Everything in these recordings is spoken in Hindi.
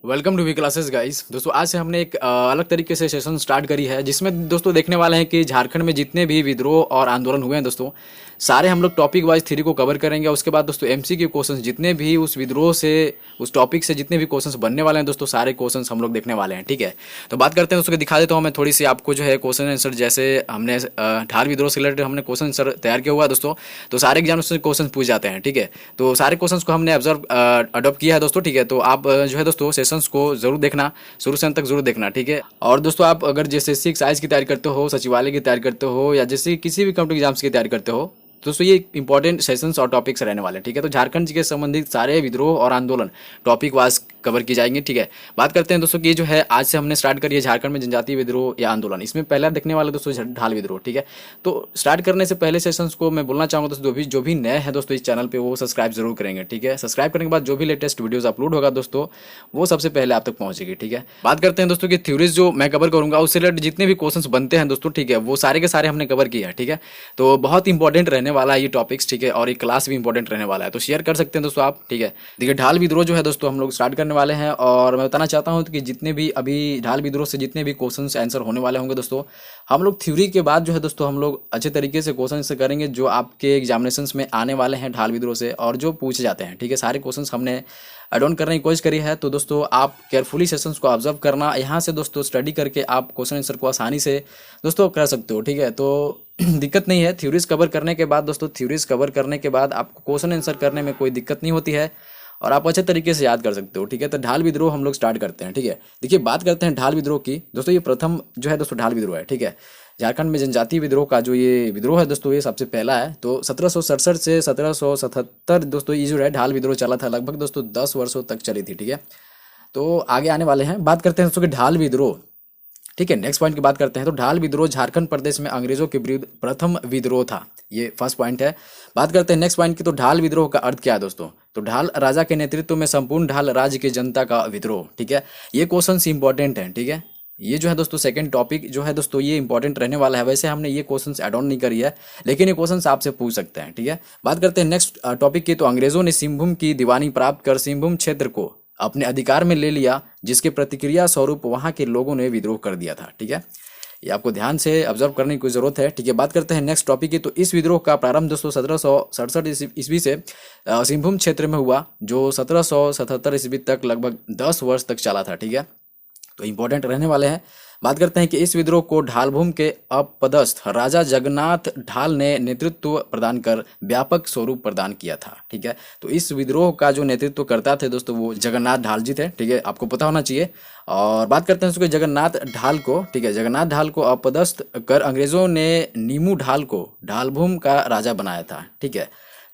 Welcome to V classes guys. दोस्तों आज से हमने एक अलग तरीके से सेशन स्टार्ट करी है, जिसमें दोस्तों देखने वाले हैं कि झारखंड में जितने भी विद्रोह और आंदोलन हुए हैं दोस्तों, सारे हम लोग टॉपिक वाइज थ्योरी को कवर करेंगे। उसके बाद दोस्तों एमसीक्यू क्वेश्चंस जितने भी उस विद्रोह से, उस टॉपिक से जितने भी क्वेश्चंस बनने वाले हैं दोस्तों, सारे क्वेश्चंस हम लोग देखने वाले हैं। ठीक है, तो बात करते हैं दोस्तों कि दिखा देता हूँ मैं थोड़ी सी आपको जो है क्वेश्चन आंसर। जैसे हमने ढाल विद्रोह से रिलेटेड हमने क्वेश्चन आंसर तैयार किया हुआ है दोस्तों, तो सारे एग्जाम से क्वेश्चन पूछ जाते हैं। ठीक है, तो सारे क्वेश्चन को हमने ऑब्जर्व अडॉप्ट किया है दोस्तों। ठीक है, तो आप जो है दोस्तों सेशंस को जरूर देखना, शुरू से अंत तक जरूर देखना। ठीक है, और दोस्तों आप अगर जैसे 6 की तैयारी करते हो, सचिवालय की तैयारी करते हो, या जैसे किसी भी कॉम्पिटिटिव एग्जाम्स की तैयारी करते हो, दोस्तों ये इंपॉर्टेंट सेशंस और टॉपिक्स रहने वाले हैं। ठीक है, तो झारखंड के संबंधित सारे विद्रोह और आंदोलन टॉपिक वाइज कवर की जाएंगे। ठीक है, बात करते हैं दोस्तों कि जो है आज से हमने स्टार्ट करी है झारखंड में जनजातीय विद्रोह या आंदोलन। इसमें पहला देखने वाले दोस्तों ढाल विद्रोह। ठीक है, तो स्टार्ट करने से पहले सेशंस को मैं बोलना चाहूँगा दोस्तों, जो भी नए हैं दोस्तों इस चैनल पे, वो सब्सक्राइब जरूर करेंगे। ठीक है, सब्सक्राइब करने के बाद जो भी लेटेस्ट वीडियोस अपलोड होगा दोस्तों, वो सबसे पहले आप तक पहुंचेगी। ठीक है, बात करते हैं दोस्तों कि थ्योरीज जो मैं कवर करूंगा, उससे रिलेटेड जितने भी क्वेश्चंस बनते हैं दोस्तों, ठीक है, वो सारे के सारे हमने कवर किया है। ठीक है, तो बहुत इंपॉर्टेंट रहने वाला है ये टॉपिक्स। ठीक है, और ये क्लास भी इंपॉर्टेंट रहने वाला है, तो शेयर कर सकते हैं दोस्तों आप। ठीक है, देखिए ढाल विद्रोह जो है दोस्तों हम लोग स्टार्ट करने वाले हैं, और मैं बताना चाहता हूं कि जितने भी अभी ढाल विद्रोह से जितने भी क्वेश्चंस आंसर होने वाले होंगे दोस्तों, हम लोग थ्योरी के बाद जो है दोस्तों हम लोग अच्छे तरीके से क्वेश्चन आंसर करेंगे जो आपके एग्जामिनेशंस में आने वाले हैं ढाल विद्रोह से, और जो पूछे जाते हैं। ठीक है, सारे क्वेश्चंस हमने अडॉप्ट करने की कोशिश करी है। तो दोस्तों आप केयरफुली सेशंस को ऑब्जर्व करना, यहाँ से दोस्तों स्टडी करके आप क्वेश्चन आंसर को आसानी से दोस्तों कर सकते हो। ठीक है, तो दिक्कत नहीं है। थ्योरीज कवर करने के बाद दोस्तों, थ्योरीज कवर करने के बाद आपको क्वेश्चन आंसर करने में कोई दिक्कत नहीं होती है, और आप अच्छे तरीके से याद कर सकते हो। ठीक है, तो ढाल विद्रोह हम लोग स्टार्ट करते हैं। ठीक है, देखिए बात करते हैं ढाल विद्रोह की दोस्तों। ये प्रथम जो है दोस्तों ढाल विद्रोह है। ठीक है, झारखंड में जनजातीय विद्रोह का जो ये विद्रोह है दोस्तों, ये सबसे पहला है। तो 1767 से 1777 दोस्तों ये जो है ढाल विद्रोह चला था, लगभग दोस्तों 10 वर्षों तक चली थी। ठीक है, तो आगे आने वाले हैं, बात करते हैं दोस्तों कि ढाल विद्रोह। ठीक है, नेक्स्ट पॉइंट की बात करते हैं। तो ढाल विद्रोह झारखंड प्रदेश में अंग्रेजों के विरुद्ध प्रथम विद्रोह था, ये फर्स्ट पॉइंट है। बात करते हैं नेक्स्ट पॉइंट की। तो ढाल विद्रोह का अर्थ क्या है दोस्तों? तो ढाल राजा के नेतृत्व में संपूर्ण ढाल राज्य की जनता का विद्रोह। ठीक है, ये क्वेश्चन इंपॉर्टेंट है। ठीक है, ये जो है दोस्तों सेकंड टॉपिक जो है दोस्तों, ये इंपॉर्टेंट रहने वाला है। वैसे हमने ये क्वेश्चंस ऐड ऑन नहीं करी है, लेकिन ये क्वेश्चंस आपसे पूछ सकते हैं। ठीक है, बात करते हैं नेक्स्ट टॉपिक की। तो अंग्रेजों ने सिंहभूम की दीवानी प्राप्त कर सिंहभूम क्षेत्र को अपने अधिकार में ले लिया, जिसके प्रतिक्रिया स्वरूप वहां के लोगों ने विद्रोह कर दिया था। ठीक है, ये आपको ध्यान से ऑब्जर्व करने की कोई जरूरत है। ठीक है, बात करते हैं नेक्स्ट टॉपिक की। तो इस विद्रोह का प्रारंभ दोस्तों 1767 ईस्वी से सिंहभूम क्षेत्र में हुआ, जो 1777 ईस्वी तक लगभग 10 वर्ष तक चला था। ठीक है, तो इंपॉर्टेंट रहने वाले हैं। बात करते हैं कि इस विद्रोह को ढालभूम के अपदस्थ राजा जगन्नाथ ढाल ने नेतृत्व प्रदान कर व्यापक स्वरूप प्रदान किया था। ठीक है, तो इस विद्रोह का जो नेतृत्व करता थे दोस्तों, वो जगन्नाथ ढाल जी थे। ठीक है, आपको पता होना चाहिए। और बात करते हैं उसके जगन्नाथ ढाल को। ठीक है, जगन्नाथ ढाल को अपदस्थ कर अंग्रेजों ने नीमू ढाल को ढालभूम का राजा बनाया था। ठीक है,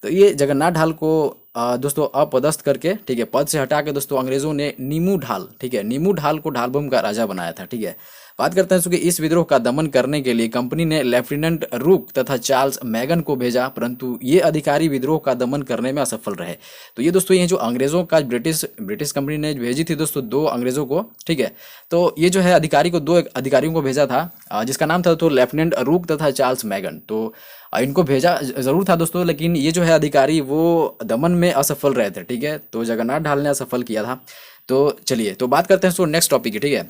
तो ये जगन्नाथ ढाल को दोस्तों अपदस्थ करके, ठीक है, पद से हटा के दोस्तों अंग्रेजों ने नीमू ढाल, ठीक है, नीमू ढाल को ढालभूम का राजा बनाया था। ठीक है, बात करते हैं कि इस विद्रोह का दमन करने के लिए कंपनी ने लेफ्टिनेंट रूक तथा चार्ल्स मैगन को भेजा, परंतु ये अधिकारी विद्रोह का दमन करने में असफल रहे। तो ये दोस्तों ये जो अंग्रेजों का ब्रिटिश कंपनी ने भेजी थी दोस्तों 2 अंग्रेजों को। ठीक है, तो ये जो है अधिकारी को 2 अधिकारियों को भेजा था, जिसका नाम था तो लेफ्टिनेंट रूक तथा चार्ल्स मैगन। तो इनको भेजा जरूर था दोस्तों, लेकिन ये जो है अधिकारी वो दमन में असफल रहे थे। ठीक है, तो जगन्नाथ ढाल ने असफल किया था। तो चलिए तो बात करते हैं दोस्तों नेक्स्ट टॉपिक की। ठीक है,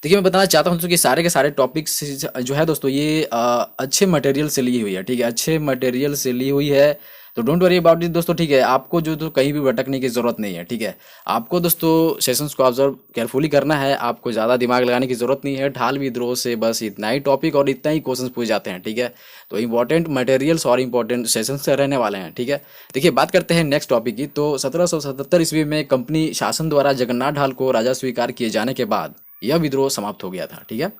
देखिए मैं बताना चाहता हूँ दोस्तों कि सारे के सारे टॉपिक्स जो है दोस्तों, ये अच्छे मटेरियल से ली हुई है। ठीक है, अच्छे मटेरियल से ली हुई है, तो डोंट वरी अबाउट इट दोस्तों। ठीक है, आपको जो तो कहीं भी भटकने की जरूरत नहीं है। ठीक है, आपको दोस्तों सेशंस को ऑब्जर्व केयरफुली करना है, आपको ज़्यादा दिमाग लगाने की जरूरत नहीं है। ढाल विद्रोह से बस इतना ही टॉपिक और इतना ही क्वेश्चन पूछ जाते हैं। ठीक है, तो इंपॉर्टेंट मटेरियल्स और इंपॉर्टेंट सेशंस से रहने वाले हैं। ठीक है, देखिए बात करते हैं नेक्स्ट टॉपिक की। तो 1777 ईस्वी में कंपनी शासन द्वारा जगन्नाथ ढाल को राजा स्वीकार किए जाने के बाद यह विद्रोह समाप्त हो गया था। ठीक है,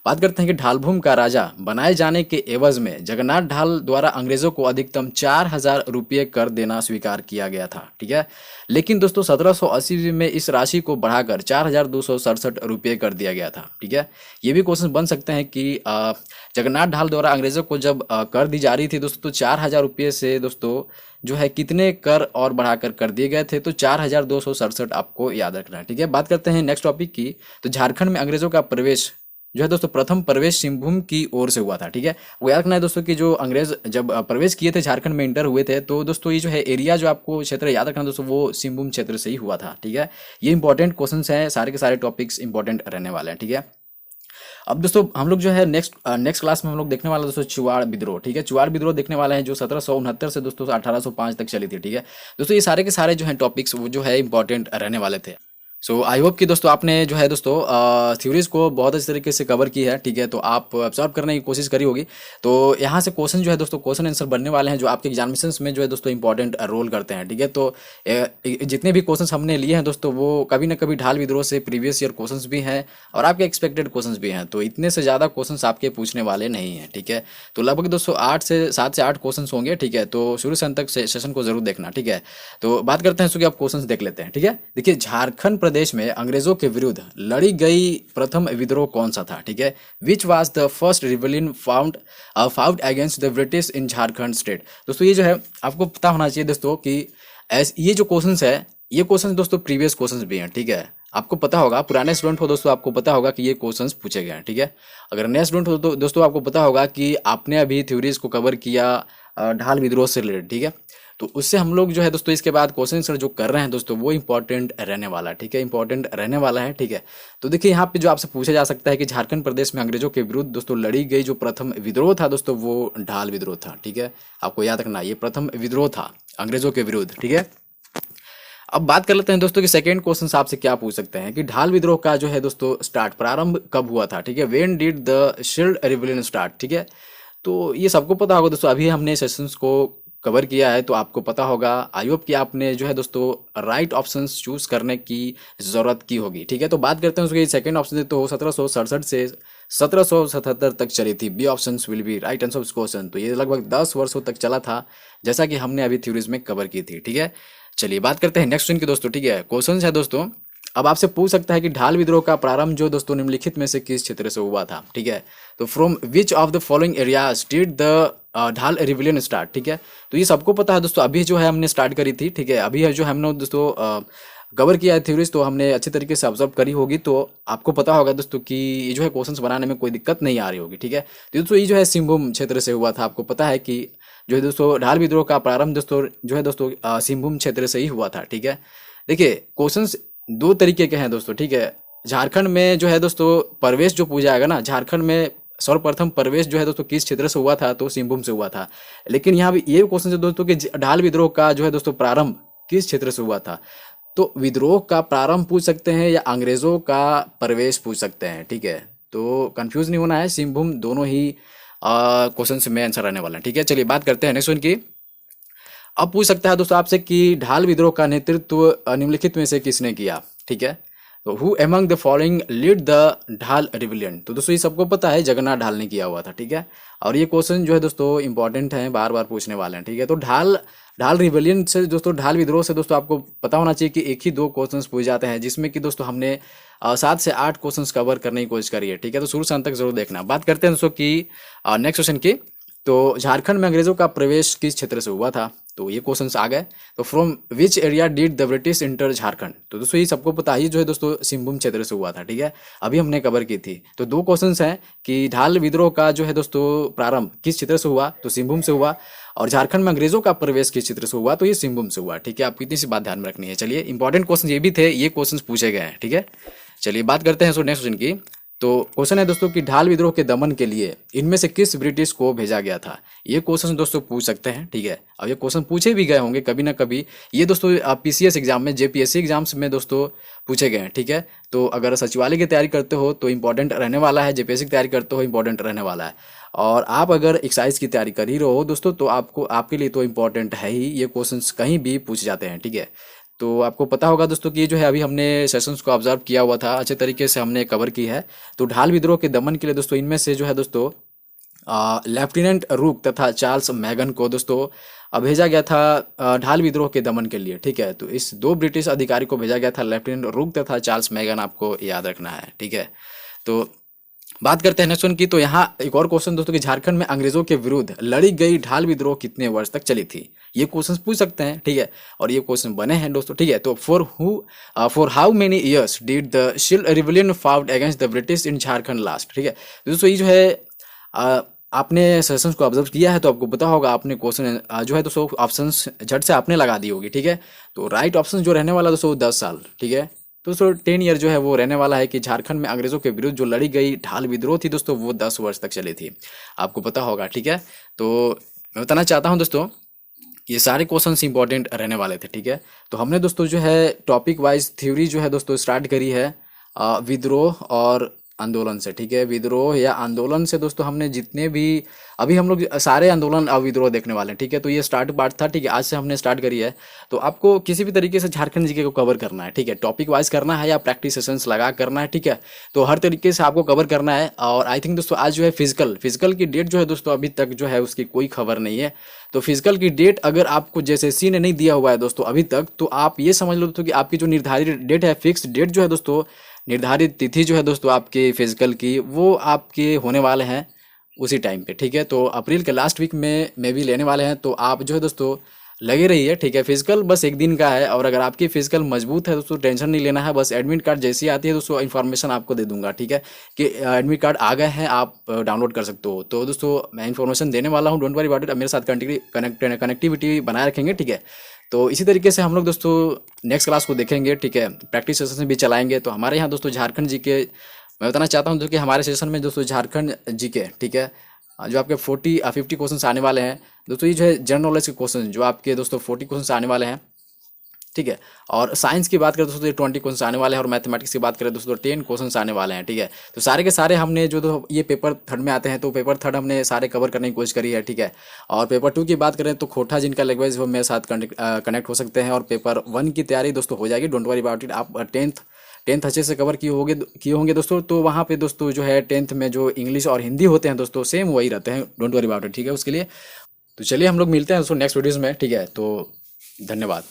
बात करते हैं कि ढालभूम का राजा बनाए जाने के एवज में जगन्नाथ ढाल द्वारा अंग्रेजों को अधिकतम 4000 रुपये कर देना स्वीकार किया गया था। ठीक है, लेकिन दोस्तों 1780 में इस राशि को बढ़ाकर 4267 रुपये कर दिया गया था। ठीक है, ये भी क्वेश्चन बन सकते हैं कि जगन्नाथ ढाल द्वारा अंग्रेजों को जब कर दी जा रही थी दोस्तों, तो 4000 रुपये से दोस्तों जो है कितने कर और बढ़ाकर कर दिए गए थे, तो 4267 आपको याद रखना है। ठीक है, बात करते हैं नेक्स्ट टॉपिक की। तो झारखंड में अंग्रेजों का प्रवेश जो है दोस्तों प्रथम प्रवेश सिंहभूम की ओर से हुआ था। ठीक है, वो याद रखना है दोस्तों कि जो अंग्रेज जब प्रवेश किए थे झारखंड में, इंटर हुए थे, तो दोस्तों ये जो है एरिया, जो आपको क्षेत्र याद रखना दोस्तों, वो सिंहभूम क्षेत्र से ही हुआ था। ठीक है, ये इंपॉर्टेंट क्वेश्चन हैं, सारे के सारे टॉपिक्स इंपॉर्टेंट रहने वाले हैं। ठीक है, अब दोस्तों हम लोग जो है नेक्स्ट क्लास में हम लोग देखने वाले हैं दोस्तों चुवाड़ विद्रोह। ठीक है, चुवाड़ विद्रोह देखने वाले हैं जो 1769 से दोस्तों 1805 तक चली थी। ठीक है दोस्तों, ये सारे के सारे जो है टॉपिक्स वो जो है इंपॉर्टेंट रहने वाले थे। सो आई होप कि दोस्तों आपने जो है दोस्तों थ्योरीज को बहुत अच्छी तरीके से कवर की है। ठीक है, तो आप ऑब्जर्व करने की कोशिश करी होगी। तो यहाँ से क्वेश्चन जो है दोस्तों, क्वेश्चन आंसर बनने वाले हैं जो आपके एग्जामिनेशंस में जो है दोस्तों इंपॉर्टेंट रोल करते हैं। ठीक है, तो जितने भी क्वेश्चंस हमने लिए हैं दोस्तों, वो कभी ना कभी ढाल विद्रोह से प्रीवियस ईयर क्वेश्चंस भी हैं और आपके एक्सपेक्टेड क्वेश्चंस भी हैं। तो इतने से ज़्यादा क्वेश्चंस आपके पूछने वाले नहीं हैं। ठीक है, तो लगभग दोस्तों 7 से 8 क्वेश्चंस होंगे। ठीक है, तो शुरू से अंत तक सेशन को जरूर देखना। ठीक है, तो बात करते हैं कि आप क्वेश्चंस देख लेते हैं। ठीक है, देखिए झारखंड प्रदेश में अंग्रेजों के विरुद्ध लड़ी गई प्रथम विद्रोह कौन सा था? ठीक है, which was the first rebellion found against the British in Jharkhand state. दोस्तों ये जो है आपको पता होना चाहिए दोस्तों कि ये जो क्वेश्चंस है, ये क्वेश्चंस दोस्तों प्रीवियस क्वेश्चंस भी हैं। ठीक है, आपको पता होगा, पुराने स्टूडेंट हो दोस्तों, आपको पता होगा कि ये क्वेश्चंस पूछे गए हैं। ठीक है, अगर नए स्टूडेंट हो तो दोस्तों आपको पता होगा कि आपने अभी थ्योरीज को कवर किया ढाल विद्रोह से रिलेटेड। ठीक है, तो उससे हम लोग जो है दोस्तों इसके बाद क्वेश्चन आंसर जो कर रहे हैं दोस्तों, वो इंपॉर्टेंट रहने वाला है। ठीक है, इंपॉर्टेंट रहने वाला है। ठीक है, तो देखिए यहाँ पे जो आपसे पूछा जा सकता है कि झारखंड प्रदेश में अंग्रेजों के विरुद्ध दोस्तों लड़ी गई जो प्रथम विद्रोह था दोस्तों, वो ढाल विद्रोह था। ठीक है, आपको याद रखना ये प्रथम विद्रोह था अंग्रेजों के विरुद्ध। ठीक है, अब बात कर लेते हैं दोस्तों कि सेकंड क्वेश्चन आपसे क्या पूछ सकते हैं कि ढाल विद्रोह का जो है दोस्तों स्टार्ट, प्रारंभ कब हुआ था? ठीक है, when did the shield rebellion start? ठीक है, तो ये सबको पता होगा दोस्तों, अभी हमने सेशंस को कवर किया है तो आपको पता होगा। आई होप कि आपने जो है दोस्तों राइट ऑप्शंस चूज करने की जरूरत की होगी। ठीक है, तो बात करते हैं उसके सेकंड ऑप्शन से, तो 1767 से 1777 तक चली थी। B option will be right answer of question. तो ये लगभग 10 वर्षों तक चला था, जैसा कि हमने अभी थ्योरीज में कवर की थी। ठीक है, चलिए बात करते हैं नेक्स्ट क्वेश्चन की दोस्तों। ठीक है, क्वेश्चन है दोस्तों, अब आपसे पूछ सकता है कि ढाल विद्रोह का प्रारंभ जो दोस्तों निम्नलिखित में से किस क्षेत्र से हुआ था? ठीक है, तो from which of the following areas did the ढाल रिबेलियन स्टार्ट? ठीक है, तो ये सबको पता है दोस्तों, अभी जो है हमने स्टार्ट करी थी। ठीक है, अभी है जो हमने दोस्तों कवर किया है थ्योरीज, तो हमने अच्छे तरीके से ऑब्जर्व करी होगी, तो आपको पता होगा दोस्तों कि ये जो है क्वेश्चंस बनाने में कोई दिक्कत नहीं आ रही होगी। ठीक है, तो दोस्तों ये जो है सिंहभूम क्षेत्र से हुआ था। आपको पता है कि जो है दोस्तों ढाल विद्रोह का प्रारंभ दोस्तों जो है दोस्तों सिंहभूम क्षेत्र से ही हुआ था। ठीक है, देखिए क्वेश्चंस दो तरीके के हैं दोस्तों। ठीक है, झारखंड में जो है दोस्तों प्रवेश जो पूछा जाएगा ना, झारखंड में सर्वप्रथम प्रवेश जो है दोस्तों किस क्षेत्र से हुआ था? तो सिंहभूम से हुआ था। लेकिन यहाँ भी ये क्वेश्चन है दोस्तों कि ढाल विद्रोह का जो है दोस्तों प्रारंभ किस क्षेत्र से हुआ था? तो विद्रोह का प्रारंभ पूछ सकते हैं या अंग्रेजों का प्रवेश पूछ सकते हैं। ठीक है, तो कंफ्यूज नहीं होना है, सिंहभूम दोनों ही क्वेश्चन में आंसर रहने वाला है। ठीक है, चलिए बात करते हैं नेक्स्ट वन की। अब पूछ सकता है दोस्तों आपसे कि ढाल विद्रोह का नेतृत्व निम्नलिखित में से किसने किया? ठीक है, तो who among the following lead the ढाल रिबेलियन? तो दोस्तों ये सबको पता है, जगन्नाथ ढाल ने किया हुआ था। ठीक है, और ये क्वेश्चन जो है दोस्तों इंपॉर्टेंट है, बार बार पूछने वाले हैं। ठीक है, तो ढाल रिबेलियन से दोस्तों, ढाल विद्रोह से दोस्तों आपको पता होना चाहिए कि एक ही 2 क्वेश्चंस पूछे जाते हैं, जिसमें कि दोस्तों हमने 7 से 8 क्वेश्चंस कवर करने की कोशिश करी है। ठीक है, तो शुरू से अंत तक जरूर देखना। बात करते हैं दोस्तों की नेक्स्ट क्वेश्चन की। तो झारखंड में अंग्रेजों का प्रवेश किस क्षेत्र से हुआ था? तो ये क्वेश्चंस आ गए। तो from which area did the British inter Jharkhand? तो दोस्तों ये सबको पता ही जो है दोस्तों सिंहभूम क्षेत्र से हुआ था। ठीक है, अभी हमने कवर की थी। तो 2 क्वेश्चंस हैं कि ढाल विद्रोह का जो है दोस्तों प्रारंभ किस क्षेत्र से हुआ? तो सिंहभूम से हुआ। और झारखंड में अंग्रेजों का प्रवेश किस क्षेत्र से हुआ? तो ये सिंहभूम से हुआ। ठीक है, आपको इतनी सी बात ध्यान में रखनी है। चलिए इंपॉर्टेंट क्वेश्चन ये भी थे, ये क्वेश्चन पूछे गए हैं। ठीक है, चलिए बात करते हैं नेक्स्ट क्वेश्चन की। तो क्वेश्चन है दोस्तों कि ढाल विद्रोह के दमन के लिए इनमें से किस ब्रिटिश को भेजा गया था? ये क्वेश्चन दोस्तों पूछ सकते हैं। ठीक है, अब ये क्वेश्चन पूछे भी गए होंगे कभी ना कभी, ये दोस्तों पीसीएस एग्जाम में, जेपीएससी एग्जाम्स में दोस्तों पूछे गए हैं। ठीक है, तो अगर सचिवालय की तैयारी करते हो तो इंपॉर्टेंट रहने वाला है, जेपीएससी की तैयारी करते हो इंपॉर्टेंट रहने वाला है, और आप अगर एक्साइज की तैयारी कर ही रहो दोस्तों, तो आपके लिए तो इंपॉर्टेंट है ही, ये क्वेश्चन कहीं भी पूछ जाते हैं। ठीक है, तो आपको पता होगा दोस्तों कि ये जो है अभी हमने सेशंस को ऑब्जर्व किया हुआ था, अच्छे तरीके से हमने कवर की है। तो ढाल विद्रोह के दमन के लिए दोस्तों इनमें से जो है दोस्तों लेफ्टिनेंट रूक तथा चार्ल्स मैगन को दोस्तों भेजा गया था ढाल विद्रोह के दमन के लिए। ठीक है, तो इस 2 ब्रिटिश अधिकारी को भेजा गया था, लेफ्टिनेंट रूक तथा चार्ल्स मैगन, आपको याद रखना है। ठीक है, तो बात करते हैं नेक्स्ट वन की। तो यहाँ एक और क्वेश्चन दोस्तों कि झारखंड में अंग्रेजों के विरुद्ध लड़ी गई ढाल विद्रोह कितने वर्ष तक चली थी। ये क्वेश्चन पूछ सकते हैं, ठीक है, और ये क्वेश्चन बने हैं दोस्तों, ठीक है। तो for how many years did the शिल rebellion fought against the British in Jharkhand last, ठीक है। दोस्तों ये जो है आपने सेशंस को ऑब्जर्व किया है तो आपको पता होगा, आपने क्वेश्चन जो है दोस्तों ऑप्शंस झट से आपने लगा दी होगी, ठीक है। तो राइट ऑप्शन जो रहने वाला दोस्तों 10 साल, ठीक है। तो दोस्तों 10 ईयर जो है वो रहने वाला है कि झारखंड में अंग्रेजों के विरुद्ध जो लड़ी गई ढाल विद्रोह थी दोस्तों वो 10 वर्ष तक चली थी, आपको पता होगा, ठीक है। तो मैं बताना चाहता हूँ दोस्तों ये सारे क्वेश्चंस इंपॉर्टेंट रहने वाले थे, ठीक है। तो हमने दोस्तों जो है टॉपिक वाइज थ्योरी जो है दोस्तों स्टार्ट करी है विद्रोह और आंदोलन से, ठीक है। विद्रोह या आंदोलन से दोस्तों हमने जितने भी अभी हम लोग सारे आंदोलन और विद्रोह देखने वाले हैं, ठीक है। तो ये स्टार्ट पार्ट था, ठीक है, आज से हमने स्टार्ट करी है। तो आपको किसी भी तरीके से झारखंड जीके को कवर करना है, ठीक है, टॉपिक वाइज करना है या प्रैक्टिस सेशंस लगा करना है, ठीक है। तो हर तरीके से आपको कवर करना है। और आई थिंक दोस्तों आज जो है फिजिकल की डेट जो है दोस्तों अभी तक जो है उसकी कोई खबर नहीं है। तो फिजिकल की डेट अगर आपको जैसे सी ने नहीं दिया हुआ है दोस्तों अभी तक, तो आप ये समझ लो दोस्तों कि आपकी जो निर्धारित डेट है, फिक्स डेट जो है दोस्तों, निर्धारित तिथि जो है दोस्तों आपके फिजिकल की, वो आपके होने वाले हैं उसी टाइम पे, ठीक है। तो अप्रैल के लास्ट वीक में भी लेने वाले हैं। तो आप जो है दोस्तों लगे रहिए, ठीक है। फिजिकल बस एक दिन का है, और अगर आपकी फिजिकल मजबूत है दोस्तों टेंशन नहीं लेना है। बस एडमिट कार्ड जैसी आती है दोस्तों इन्फॉर्मेशन आपको दे दूंगा, ठीक है, कि एडमिट कार्ड आ गए हैं, आप डाउनलोड कर सकते हो। तो दोस्तों मैं इन्फॉर्मेशन देने वाला हूँ, डोंट वरी अबाउट इट। मेरे साथ कनेक्टिविटी बनाए रखेंगे, ठीक है। तो इसी तरीके से हम लोग दोस्तों नेक्स्ट क्लास को देखेंगे, ठीक है, प्रैक्टिस सेशन भी चलाएंगे। तो हमारे यहाँ दोस्तों झारखंड जी के मैं बताना चाहता हूँ कि हमारे सेशन में दोस्तों झारखंड जी के, ठीक है, जो आपके 50 क्वेश्चन आने वाले हैं दोस्तों। ये जो है जनरल नॉलेज के क्वेश्चन जो आपके दोस्तों 40 क्वेश्चन आने वाले हैं, ठीक है। और साइंस की बात करें दोस्तों 20 क्वेश्चन आने वाले हैं, और मैथमेटिक्स की बात करें दोस्तों 10 क्वेश्चन आने वाले हैं, ठीक है। तो सारे के सारे हमने जो तो ये पेपर थर्ड में आते हैं, तो पेपर थर्ड हमने सारे कवर करने की कोशिश करी है, ठीक है। और पेपर 2 की बात करें तो खोटा जिनका लैंग्वेज वो मेरे साथ कनेक्ट हो सकते हैं, और पेपर 1 की तैयारी दोस्तों हो जाएगी, डोंट वरी अबाउट इट। आप टेंथ अच्छे से कवर किए होंगे दोस्तों। तो वहाँ पे दोस्तों जो है 10th में जो इंग्लिश और हिंदी होते हैं दोस्तों सेम वही रहते हैं, डोंट वरी अबाउट इट, ठीक है, उसके लिए। तो चलिए हम लोग मिलते हैं दोस्तों नेक्स्ट वीडियोज़ में, ठीक है। तो धन्यवाद।